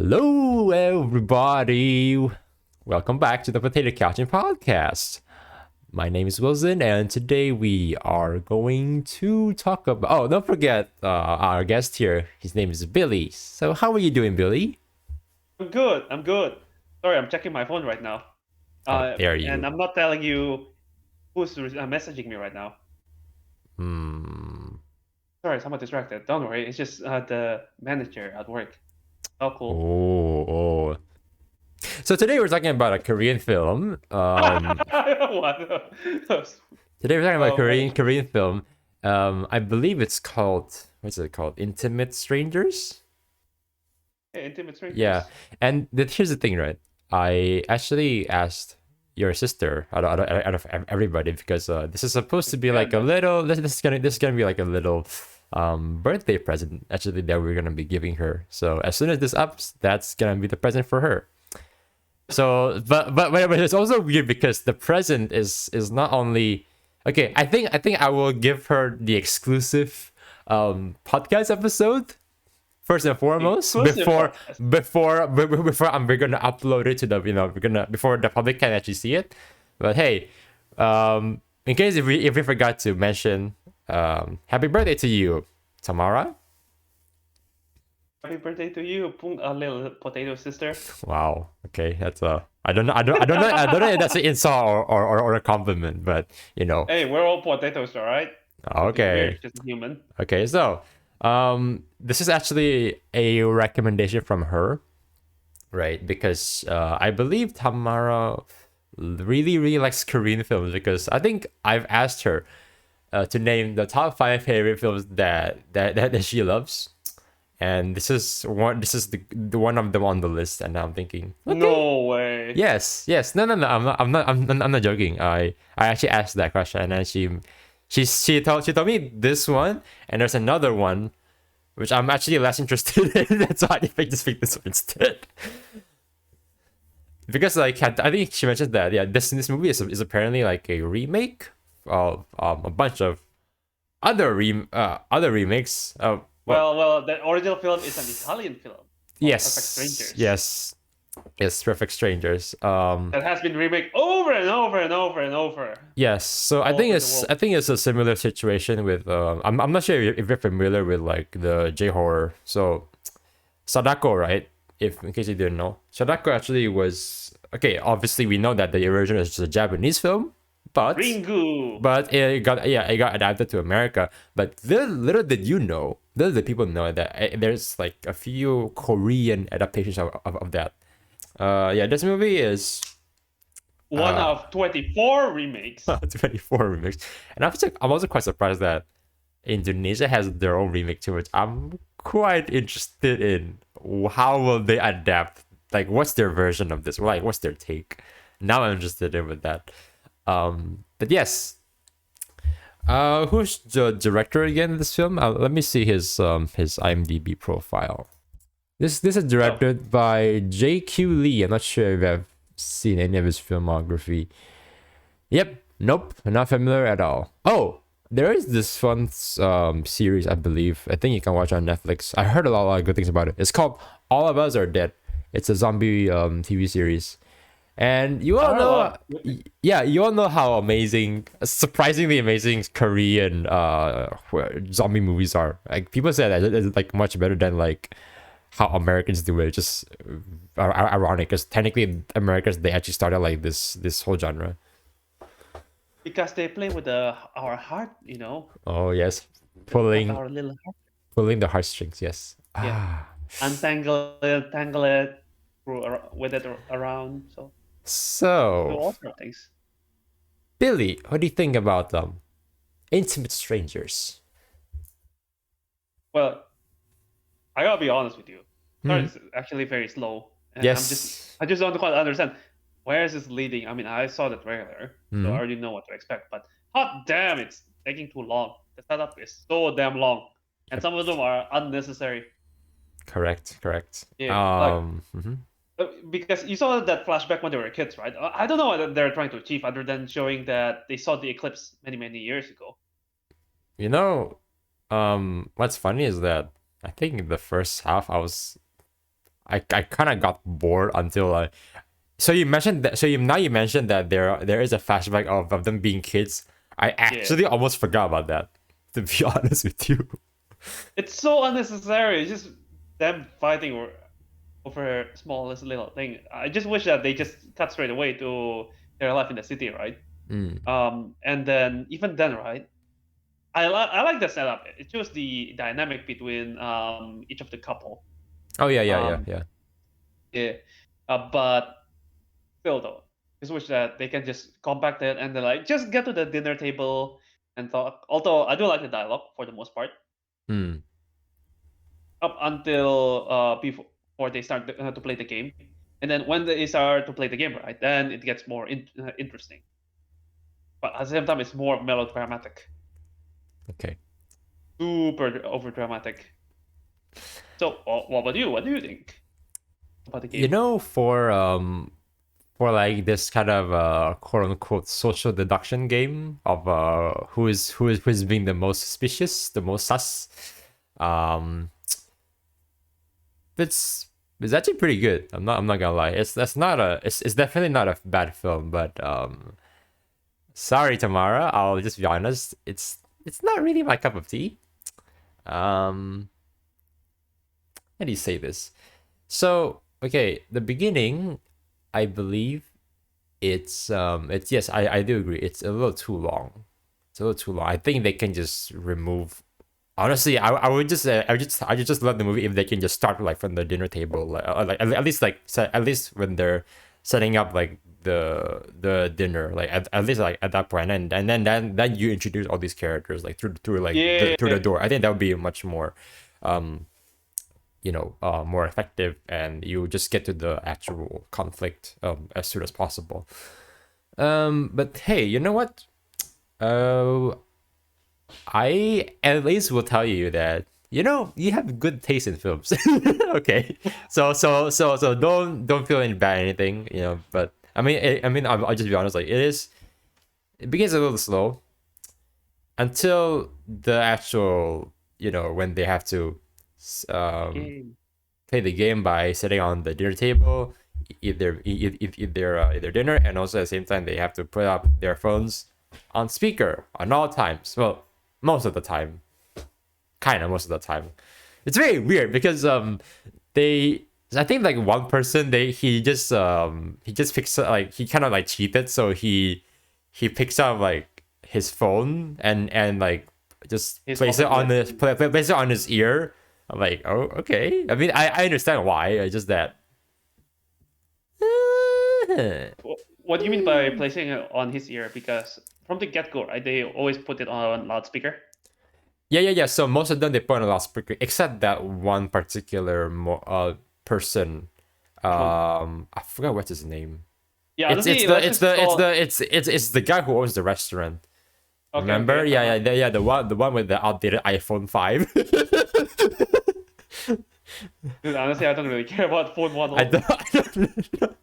Hello, everybody. Welcome back to the 𝓟𝓸𝓽𝓪𝓽𝓪 podcast. My name is Wilson, and today we are going to talk about. Oh, don't forget our guest here. His name is Billy. So, how are you doing, Billy? I'm good. I'm good. Sorry, I'm checking my phone right now. How dare And you? I'm not telling you who's messaging me right now. Hmm. Sorry, somewhat distracted. Don't worry. It's just the manager at work. Oh, cool. Oh. So today we're talking about a Korean film. What? Today we're talking about a Oh, manager. Korean film. I believe it's called. What's it called? Intimate Strangers. Hey, Intimate Yeah, Strangers. and here's the thing, right? I actually asked your sister out of everybody because this is supposed to be Yeah, like a little. This is gonna be like a little birthday present actually that we're gonna be giving her. So as soon as this ups, that's gonna be the present for her. So, but it's also weird because the present is not only okay. I think I will give her the exclusive podcast episode first and foremost exclusive podcast. before we're gonna upload it to the we're gonna before the public can actually see it. But hey, in case if we forgot to mention, happy birthday to you, Tamara. Happy birthday to you, a little potato sister. Wow. Okay, that's I don't know if that's an insult or a compliment, but you know. Hey, we're all potatoes, all right? Nothing Okay. weird, just human. Okay. So, this is actually a recommendation from her, right? Because I believe Tamara really likes Korean films because I think I've asked her to name the top five favorite films that she loves, and this is one. This is the one of them on the list, and I'm thinking, okay, No way. yes, no. I'm not joking. I actually asked that question, and then she told me this one, and there's another one which I'm actually less interested in. That's why I just picked this one instead. Because like I think she mentioned that this movie is apparently like a remake of a bunch of other remakes. Well, Well, the original film is an Italian film called Perfect yes, Strangers yes, yes, Perfect Strangers. that has been remade over and over and over and over Yes, so I all think over the it's world. I think it's a similar situation with I'm not sure if you're familiar with like the J horror. So Sadako, right? If in case you didn't know, Sadako actually was okay. Obviously, we know that the original is just a Japanese film, but Ringu. it got adapted to America. But little did people know that there's like a few Korean adaptations of that. This movie is One of 24 remakes. 24 remix, and I'm also quite surprised that Indonesia has their own remake too, which I'm quite interested in. How will they adapt? Like, what's their version of this? Like, what's their take? Now I'm interested in with that. But yes, who's the director again of this film? Let me see his IMDb profile. This is Oh, directed by J.Q. Lee. I'm not sure if I've seen any of his filmography. Yep. Nope. Not familiar at all. Oh, there is this fun series, I believe. I think you can watch on Netflix. I heard a lot of good things about it. It's called All of Us Are Dead. It's a zombie TV series. And you I all heard a know, lot. yeah, you all know how amazing, surprisingly amazing Korean zombie movies are. Like people say that it's like much better than like how Americans do it. Just ironic because technically Americans they actually started like this whole genre. Because they play with our heart, Oh yes, at pulling our little heart. pulling the heartstrings. Yes. Yeah. Ah. Untangle it, tangle it, with it around. So, do So all sorts of things. Billy, what do you think about Intimate Strangers? Well, I gotta be honest with you. Sorry, Hmm. it's actually very slow, and Yes. I just don't quite understand where is this leading. I mean, I saw the trailer, so I Hmm. already know what to expect. But hot damn, it's taking too long. The setup is so damn long, and some of them are unnecessary. Correct. Correct. Yeah, like Mhm. because you saw that flashback when they were kids, right? I don't know what they're trying to achieve other than showing that they saw the eclipse many years ago. You know, what's funny is that I think in the first half I kind of got bored until so you mentioned that. Now you mentioned that there is a flashback of them being kids. I Yeah, actually almost forgot about that. To be honest with you. it's so unnecessary. It's just them fighting over smallest little thing. I just wish that they just cut straight away to their life in the city, right? Mm. And then even then, right? I like the setup. It shows the dynamic between each of the couple. Oh yeah, yeah, yeah, Um, yeah. yeah, but still though, just wish that they can just compact it and then like just get to the dinner table and talk. Although I do like the dialogue for the most part, Mm. up until before they start to play the game, and then when they start to play the game, right, then it gets more interesting. But at the same time, it's more melodramatic, Okay. super over dramatic. So, what about you? What do you think about the You game? know, for like this kind of quote unquote social deduction game of who is being the most suspicious, the most sus. Um, it's actually pretty good. I'm not gonna lie. It's definitely not a bad film, but sorry Tamara, I'll just be honest. It's not really my cup of tea. Um, how do you say this? So okay, the beginning, I believe it's yes, I do agree. It's a little too long. It's a little too long. I think they can just remove. Honestly, I would just I would just love the movie if they can just start like from the dinner table, like at least at least when they're setting up like the dinner, like at least like at that point, and then you introduce all these characters like through like Yeah, through the door. I think that would be much more more effective, and you just get to the actual conflict as soon as possible. But hey, you know what? Uh, I at least will tell you that you have good taste in films. Okay, so don't feel any bad or anything, But I mean, I'll just be honest. Like it begins a little slow until the actual, when they have to um game. play the game by sitting on the dinner table, eat their dinner, and also at the same time they have to put up their phones on speaker on all times. Well, most of the time, kind of most of the time. It's very weird because they. I think like one person he just picks up, like he kind of like cheated, so he picks up like his phone and like just His place it pocket on watch. place it on his ear. I'm like, oh, okay. I mean, I understand why. It's just that. What do you mean by placing it on his ear? Because from the get go, right, they always put it on loudspeaker. Yeah, yeah, yeah. So most of them they put on a loudspeaker, except that one particular person. Which one? I forgot what's his name. Yeah, It's honestly, the let's it's just the it's call. the it's the guy who owns the restaurant. Okay, Remember? okay. Yeah, yeah, yeah. The one with the outdated iPhone 5. Dude, honestly, I don't really care about phone I model. don't, I don't know.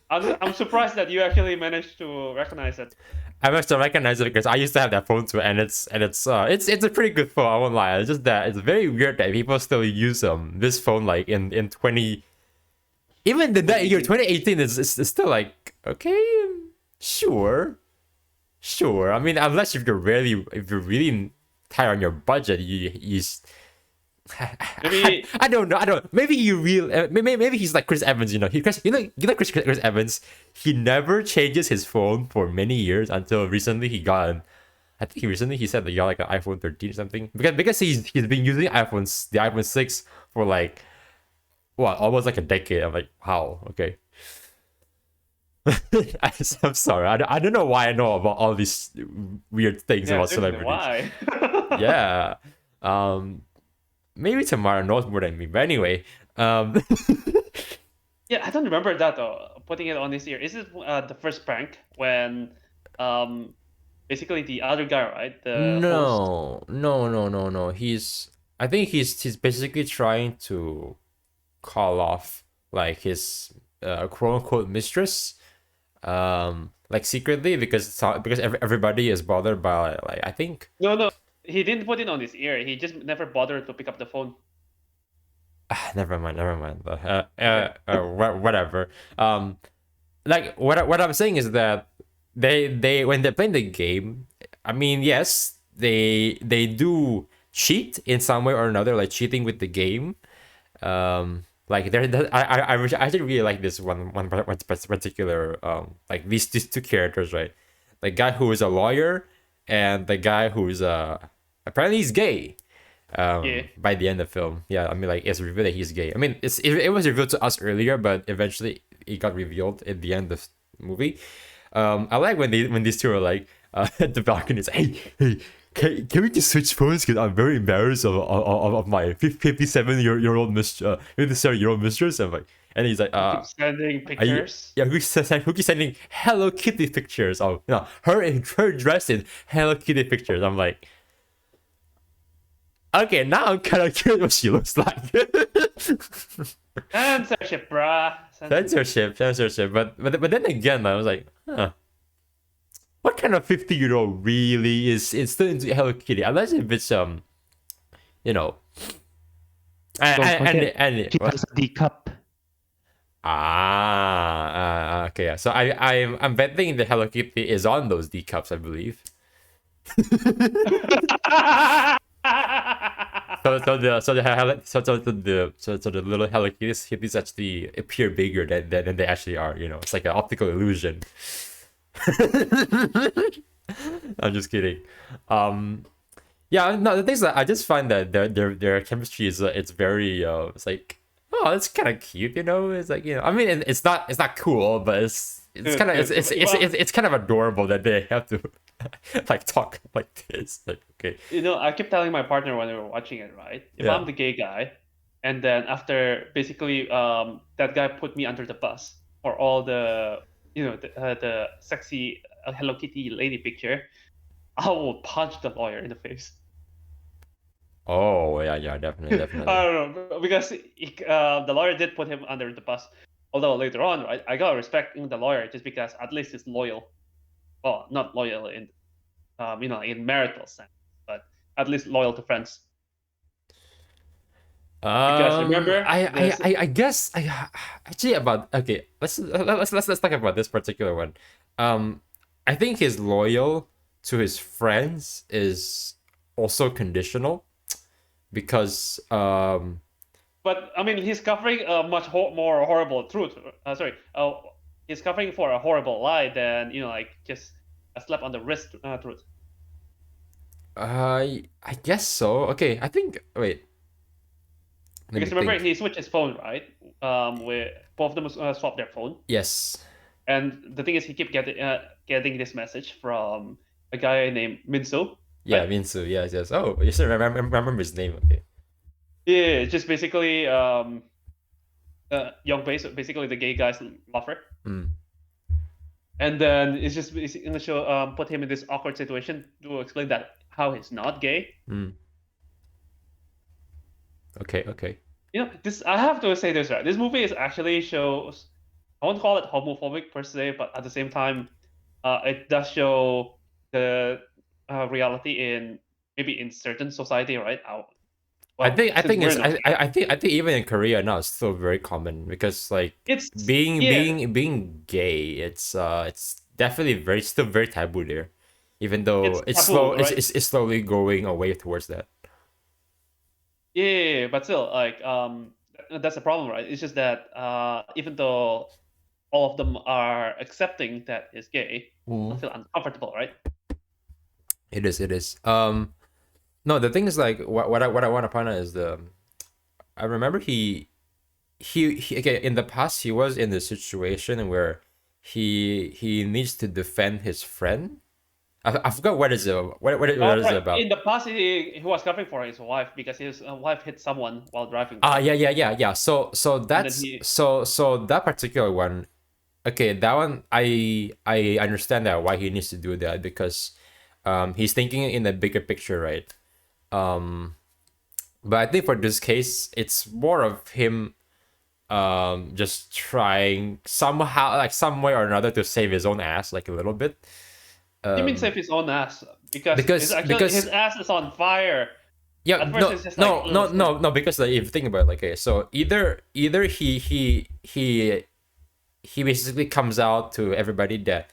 I'm surprised that you actually managed to recognize it. I must have recognized it because I used to have that phone too, and it's a pretty good phone. I won't lie. It's just that it's very weird that people still use this phone like in 20, even the that year 2018. 2018 is still like okay, sure, sure. I mean, unless if you're really tight on your budget, Maybe I don't know. I don't. Maybe maybe he's like Chris Evans. Chris Evans. He never changes his phone for many years until recently he got an. I think recently he said that he got like an iPhone 13 or something because he's been using the iPhone 6 for like what, almost like a decade. I'm like, wow, okay. I'm sorry. I don't know why I know about all these weird things yeah, about seriously, celebrities. why? Yeah. Um, Maybe Tamara knows more than me, but anyway, Yeah, I don't remember that though. Putting it on his ear. Is it the first prank when um basically the other guy, right, the host? no, no, no, no, no. I think he's basically trying to call off like his quote unquote mistress, like secretly because everybody is bothered by like I think. No, no, he didn't put it on his ear. He just never bothered to pick up the phone. Never mind, never mind. Okay. Whatever. Like what I'm saying is that they when they're playing the game, I mean, yes, they do cheat in some way or another, like cheating with the game. Like I actually really like this one particular like these two characters, right? The guy who is a lawyer and the guy who's apparently he's gay. Yeah. By the end of the film, yeah, I mean, like, it's revealed that he's gay. I mean, it was revealed to us earlier, but eventually it got revealed at the end of the movie. I like when these two are like at the balcony. It's, hey, can we just switch phones? Because I'm very embarrassed of my 57-year-old mistress, 57-year-old mistress. And he's like, Who keeps sending are you, pictures? yeah, who keeps sending Hello Kitty pictures of, her dressed in Hello Kitty pictures. I'm like, okay, now I'm kind of curious what she looks like. Censorship, bruh. Censorship. But then again, I was like, huh, what kind of 50-year-old really is still into Hello Kitty? Unless if it's you know, Don't forget, and she what? has a D cup. Okay, yeah. So I'm betting the Hello Kitty is on those D cups, I believe. So the little Hello Kitties actually appear bigger than they actually are. It's like an optical illusion. I'm just kidding. Yeah, no, the thing is that I just find that their chemistry is it's very it's like, oh, it's kind of cute, It's like, I mean, it's not cool, but it's kind of it's kind of adorable that they have to like talk like this. Like, okay. I keep telling my partner when we were watching it, right? If Yeah. I'm the gay guy, and then after basically that guy put me under the bus for all the the sexy Hello Kitty lady picture, I will punch the lawyer in the face. Oh, yeah, definitely. I don't know because the lawyer did put him under the bus. Although later on, right, I got respect in the lawyer just because at least he's loyal. Well, not loyal in in marital sense, but at least loyal to friends. Because remember this? I guess actually about okay. Let's talk about this particular one. I think his loyal to his friends is also conditional because But I mean, he's covering a much more horrible truth. Sorry, he's covering for a horrible lie than like just a slap on the wrist truth. I guess so. Okay, I think wait. Let Because me remember, think. he switched his phone, right? Where both of them swapped their phone. Yes. And the thing is, he kept getting this message from a guy named Minso. Yeah, Right? Minsu. Yes. Oh, yes, I remember his name. Okay. Yeah, just basically Young Bae, so basically the gay guy's lover. Mm. And then it's just in the show put him in this awkward situation to explain that how he's not gay. Mm. Okay. This I have to say this, right. This movie is actually shows, I won't call it homophobic per se, but at the same time, it does show the reality in maybe in certain society, right? I think I Since think we're it's in I think even in Korea now it's still very common because like it's being yeah, being gay, it's definitely still very taboo there, even though it's taboo, right? it's slowly going away towards that. Yeah, but still, like that's the problem, right? It's just that even though all of them are accepting that he's gay, I feel uncomfortable, right? It is. No, the thing is like what I want to point out is I remember he okay, in the past he was in the situation where he needs to defend his friend. I forgot what is it what is it about. In the past, he was covering for his wife because his wife hit someone while driving. Yeah. So And then that's he, so that particular one. Okay, that one I understand that why he needs to do that because he's thinking in the bigger picture, right? But I think for this case, it's more of him just trying somehow like some way or another to save his own ass like a little bit. he means save his own ass because Because his ass is on fire. Yeah, At first, it's just like no. Because like, if you think about it, like, okay, so either he basically comes out to everybody that,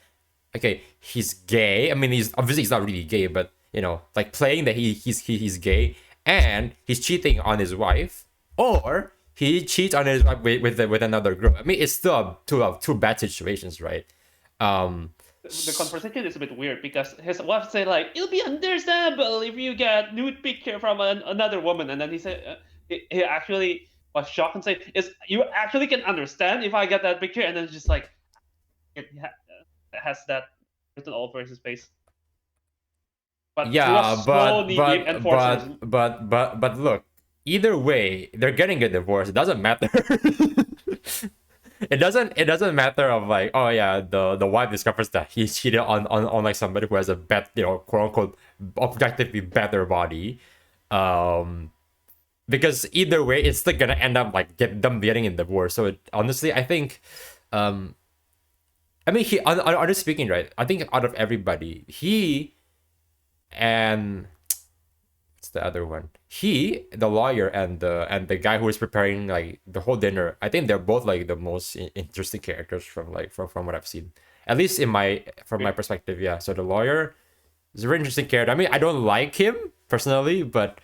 okay, he's gay. I mean, he's not really gay, but you know, like playing that he's gay and he's cheating on his wife, or he cheats on his wife with another girl. I mean, it's still two bad situations, right? the conversation is a bit weird because his wife said like it'll be understandable if you get nude picture from another woman, and then he said he actually was shocked and said, "Is you actually can understand if I get that picture?" And then it's just like it has that written all over his face. But it Yeah, was so needy and forced. but look, either way, they're getting a divorce. It doesn't matter. It doesn't matter of like, oh yeah, the wife discovers that he's cheated on like somebody who has a quote unquote objectively better body. Because either way it's still gonna end up like them getting a divorce. So honestly, I think I mean, honestly speaking, right, I think out of everybody, he and what's the other one? He, the lawyer, and the guy who is preparing like the whole dinner. I think they're both like the most interesting characters from what I've seen. At least from my perspective, yeah. So the lawyer is a very interesting character. I mean, I don't like him personally, but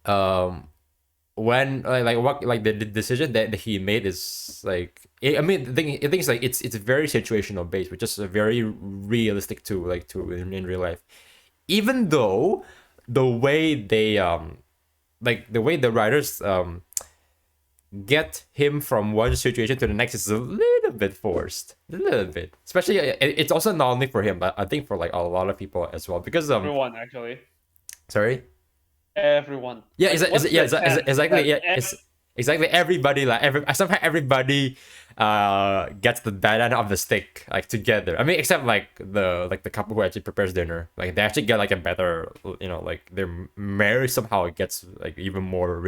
when the decision that he made is like, I mean, the thing is like it's very situational based, which is very realistic too, like in real life. Even though the way they the way the writers get him from one situation to the next is a little bit forced, a little bit. Especially it's also not only for him, but I think for like a lot of people as well, because Everyone actually. sorry. Everyone. Yeah, Like, exactly. Yeah, it's exactly everybody. Like somehow everybody gets the bad end of the stick like together. I mean, except like the couple who actually prepares dinner. Like they actually get like a better, like their marriage somehow gets like even more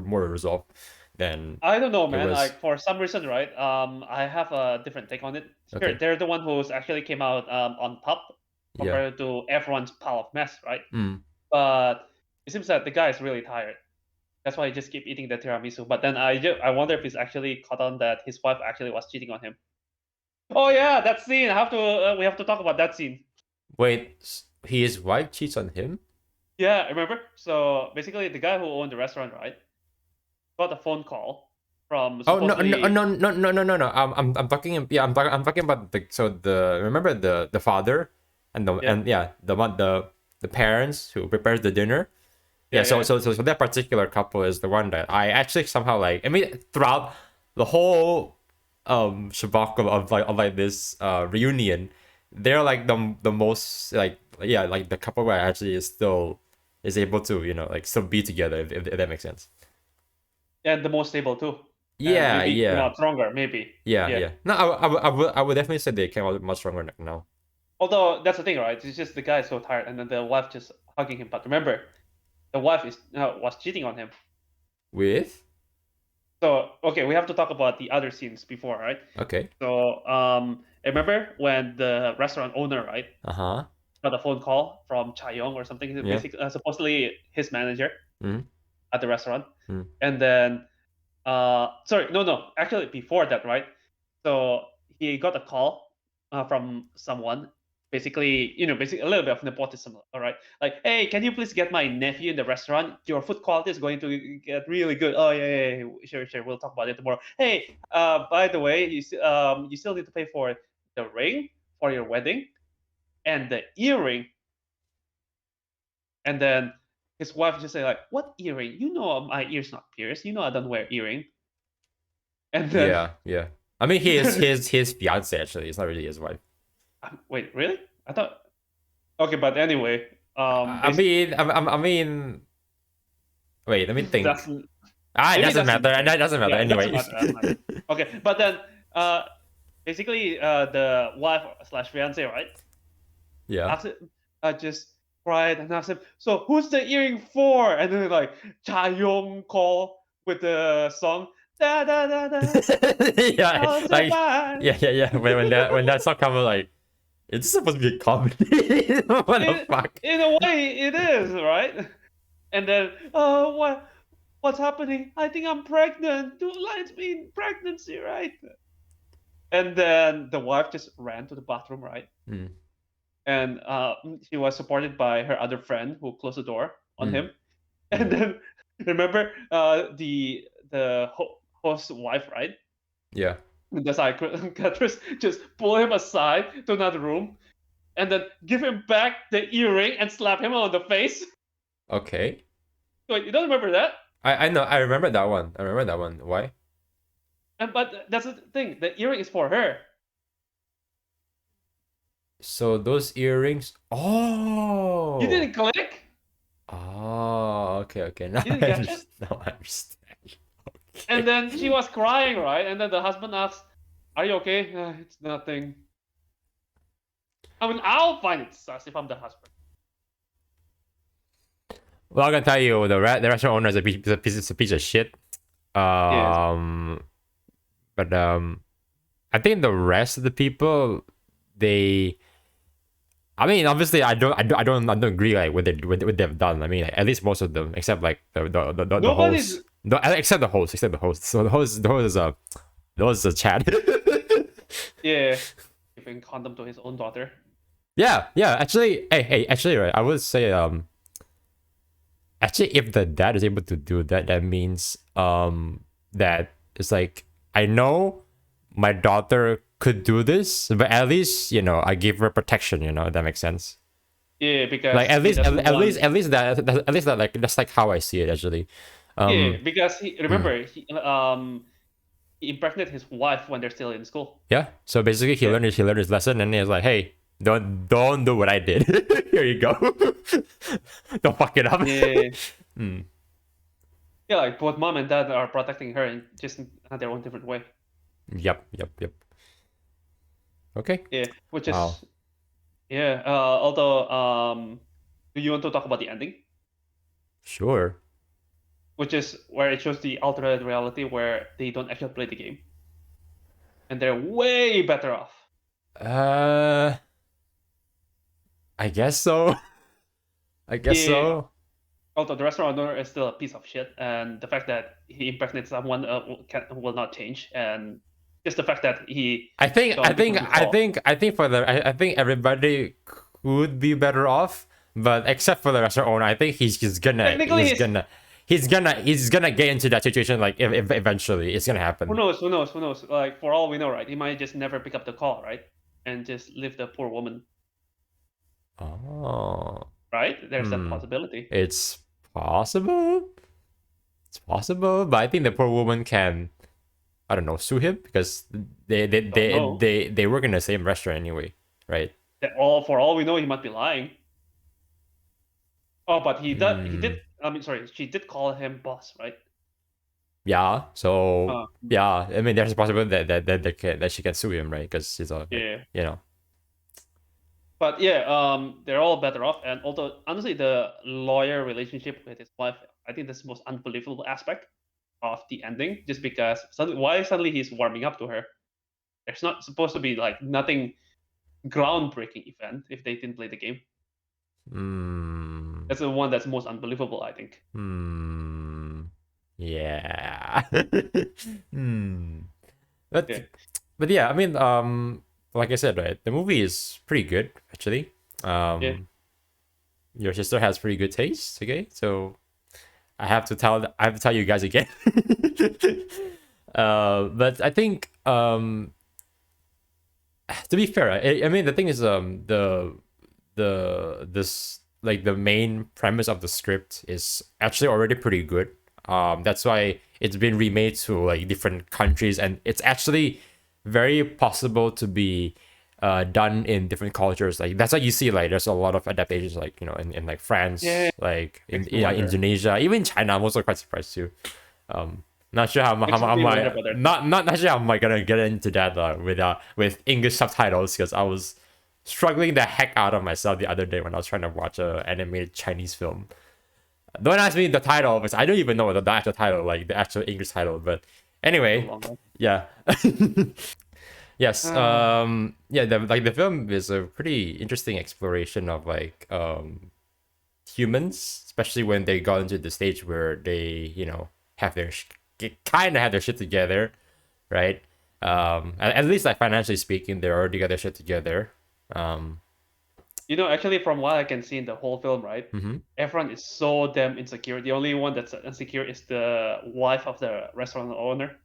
more resolved than I don't know, man. was. Like for some reason, right? I have a different take on it. Okay. They're the one who's actually came out on top Yeah. compared to everyone's pile of mess, right? Mm. But it seems that the guy is really tired. That's why he just keep eating the tiramisu. But then I wonder if he's actually caught on that his wife actually was cheating on him. Oh yeah, that scene. I have to. We have to talk about that scene. Wait, his wife cheats on him? Yeah, remember? So basically, the guy who owned the restaurant, right, got a phone call from Oh no supposedly. no. I'm talking I'm talking about remember the father and the parents who prepares the dinner. Yeah, so that particular couple is the one that I actually somehow like. I mean, throughout the whole shabacle of this reunion, they're like the most like, yeah, like the couple where actually is able to like still be together, if that makes sense. And the most stable too. Yeah, maybe yeah. came out stronger, maybe. Yeah. No, I would definitely say they came out much stronger now. Although that's the thing, right? It's just the guy is so tired, and then the wife just hugging him. But remember, the wife was cheating on him. With? So okay, we have to talk about the other scenes before, right? Okay. So remember when the restaurant owner, right, got a phone call from Chaeyong or something, basically supposedly his manager at the restaurant, and then sorry, no, actually before that, right? So he got a call from someone, basically a little bit of nepotism, all right? Like, hey, can you please get my nephew in the restaurant? Your food quality is going to get really good. Oh yeah, sure, we'll talk about it tomorrow. Hey, by the way, you still need to pay for the ring for your wedding and the earring. And then his wife just say like, what earring? You know my ear's not pierced. You know I don't wear earring. And then yeah. I mean, he is his fiance actually. It's not really his wife. Wait, really? I thought. Okay, but anyway, I mean. Wait, let me think. It doesn't matter. That doesn't matter anyway. Doesn't matter. Okay, but then basically the wife / fiance, right? Yeah. Just cried and asked him, so who's the earring for? And then like Chaeyong call with the song. Da, da, da, da. Yeah, like, yeah. When that song comes, like, it's supposed to be a comedy. What the fuck? In a way, it is, right? And then, what's happening? I think I'm pregnant. 2 lines mean pregnancy, right? And then the wife just ran to the bathroom, right? Mm. And she was supported by her other friend who closed the door on him. And then remember the host's wife, right? Yeah. The psychiatrist just pull him aside to another room and then give him back the earring and slap him on the face. Okay. Wait, you don't remember that? I know. I remember that one. I remember that one. Why? But that's the thing. The earring is for her. So those earrings. Oh. You didn't click. Oh. Okay. Okay. Now You didn't I get it. understand. Now I understand. Okay. And then she was crying, right? And then the husband asks, "Are you okay?" It's nothing. I mean, I'll find it sus if I'm the husband. Well, I can tell you, the restaurant owner is a piece of shit. Yes. But I think the rest of the people, they. I mean, obviously, I don't agree like with what they've done. I mean, like, at least most of them, except like the Nobody's. host, except the host, So the host is a Chad. Yeah. Giving condom to his own daughter. Yeah. Actually, actually, right. I would say actually, if the dad is able to do that, that means that it's like, I know my daughter could do this, but at least, I give her protection. If that makes sense. Yeah, because Like at he least doesn't want- at least that, like, that's like how I see it actually. Yeah, because remember he impregnated his wife when they're still in school. Yeah. So basically, he learned his lesson, and he's like, hey, don't do what I did. Here you go. Don't fuck it up. Yeah. Yeah, like both mom and dad are protecting her in just their own different way. Yep. Okay. Yeah, which is Wow. yeah. Although, do you want to talk about the ending, Sure. which is where it shows the alternate reality where they don't actually play the game, and they're way better off. I guess so. I guess Yeah. so. Although the restaurant owner is still a piece of shit, and the fact that he impregnates someone will not change, and just the fact that he. I think everybody could be better off, but except for the restaurant owner, I think he's Technically, gonna get into that situation, like, if eventually it's gonna happen. Who knows? Like, for all we know, right? He might just never pick up the call, right? And just leave the poor woman, Oh, right? There's that possibility. it's possible. It's possible, but I think the poor woman can, I don't know, sue him because they work in the same restaurant anyway, right? For all we know, he might be lying. Oh, but he did. I mean, sorry, she did call him boss, right? Yeah. So yeah, I mean, there's a possibility that she can sue him, right? Because she's a, yeah. But yeah, they're all better off. And although honestly, the lawyer relationship with his wife, I think that's the most unbelievable aspect of the ending. Just because why suddenly he's warming up to her? There's not supposed to be like nothing groundbreaking event if they didn't play the game. That's the one that's most unbelievable, I think. Yeah. But yeah, I mean, like I said, right, the movie is pretty good actually. Your sister has pretty good taste. Okay, so I have to tell you guys again. But I think, to be fair, I mean, the thing is, the main premise of the script is actually already pretty good. That's why it's been remade to like different countries, and it's actually very possible to be done in different cultures. Like, that's why you see, like, there's a lot of adaptations, like, in like France, like in Indonesia, even China. I'm also quite surprised too. Not sure how am I not sure how am I gonna get into that with English subtitles, because I was struggling the heck out of myself the other day when I was trying to watch a animated Chinese film. Don't ask me the title, because I don't even know the actual title, like the actual English title. But anyway, yeah. Yes. Yeah. The film is a pretty interesting exploration of, like, humans, especially when they got into the stage where they, have their kind of have their shit together, right? At least like financially speaking, they already got their shit together. Actually, from what I can see in the whole film, right? Mhm. Everyone is so damn insecure. The only one that's insecure is the wife of the restaurant owner.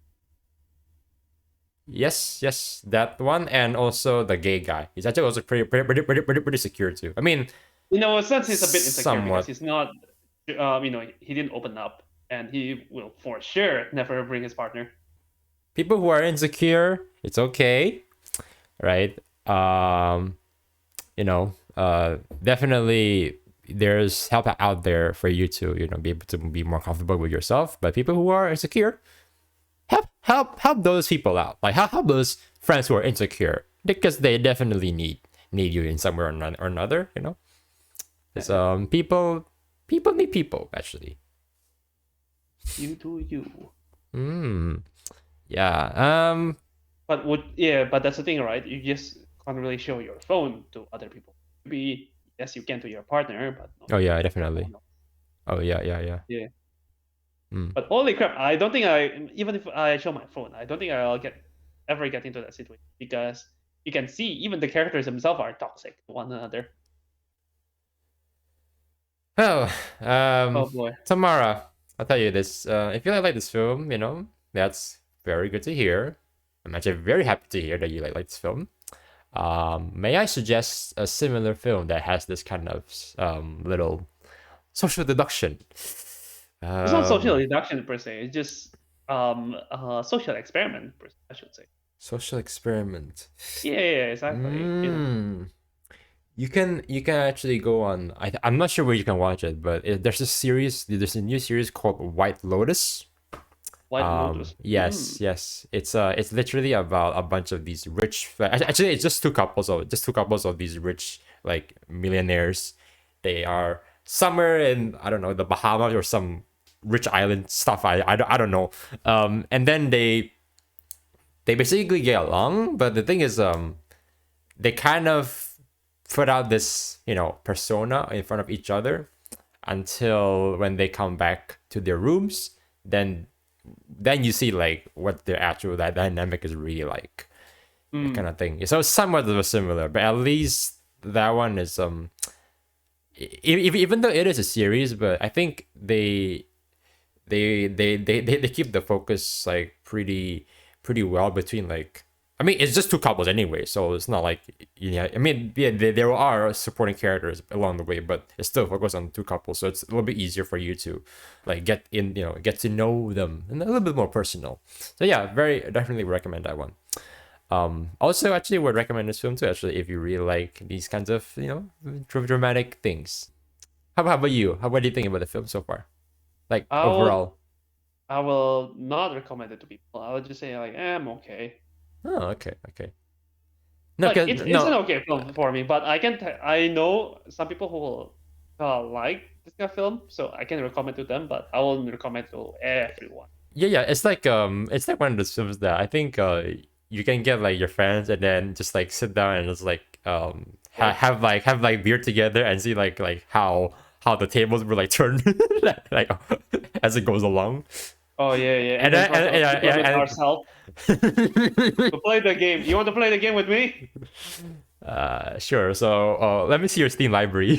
Yes, that one, and also the gay guy. He's actually also pretty secure too. I mean, In a sense, he's a bit insecure somewhat. because he's not, he didn't open up, and he will for sure never bring his partner. People who are insecure, it's okay, right? Definitely there's help out there for you to, be able to be more comfortable with yourself. But people who are insecure, help those people out. Like help those friends who are insecure, because they definitely need you in somewhere or another. Because people need people actually. You do you. Yeah. But that's the thing, right? You just can't really show your phone to other people. Maybe yes, you can to your partner, but no. Oh yeah, definitely. No. Oh yeah. Yeah. But holy crap, I don't think even if I show my phone, I don't think I'll ever get into that situation, because you can see even the characters themselves are toxic to one another. Oh, Oh boy. Tamara, I'll tell you this. If you like this film, that's very good to hear. I'm actually very happy to hear that you like this film. May I suggest a similar film that has this kind of little social deduction? It's not social deduction per se. It's just social experiment, I should say. Social experiment. Yeah, exactly. You can actually go on. I'm not sure where you can watch it, but there's a new series called White Lotus. White Lotus. Yes. It's literally about a bunch of these rich. Actually, it's just two couples of these rich like millionaires. They are somewhere in, I don't know, the Bahamas or some rich island stuff. I don't know. And then they basically get along, but the thing is, they kind of put out this persona in front of each other until when they come back to their rooms, then you see like what their actual that dynamic is really like, that kind of thing. So it's somewhat of a similar, but at least that one is even though it is a series, but I think they keep the focus like pretty well between, like, I mean, it's just two couples anyway, so it's not like, I mean, yeah, there are supporting characters along the way, but it's still focused on two couples, so it's a little bit easier for you to like get to know them and a little bit more personal. So yeah, definitely recommend that one. Also, actually, would recommend this film too. Actually, if you really like these kinds of dramatic things. How about you? What do you think about the film so far? Like overall. I will not recommend it to people. I would just say like, I'm okay. Oh, okay. No, like, it's an okay film for me, but I know some people who will like this kind of film, so I can recommend to them, but I won't recommend to everyone. Yeah. It's like one of those films that I think you can get like your friends and then just like sit down and just like have like beer together and see like how the tables were like turned like as it goes along. Oh yeah. And ourselves to play the game. You want to play the game with me? Sure. So let me see your Steam library.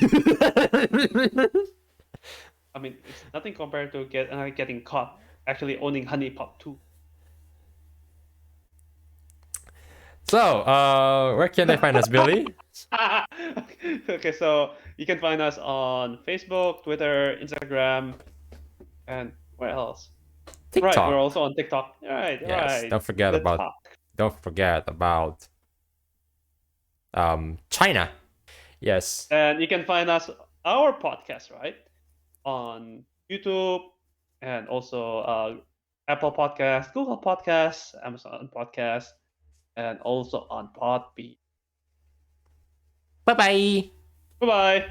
I mean, it's nothing compared to getting caught actually owning Honey Pop 2. So, where can they find us, Billy? Okay, so you can find us on Facebook, Twitter, Instagram, and where else? TikTok. Right, we're also on TikTok. Right. Don't forget about China. Yes. And you can find our podcast, right, on YouTube and also Apple Podcasts, Google Podcasts, Amazon Podcasts, and also on Podbean. Bye-bye. Bye-bye.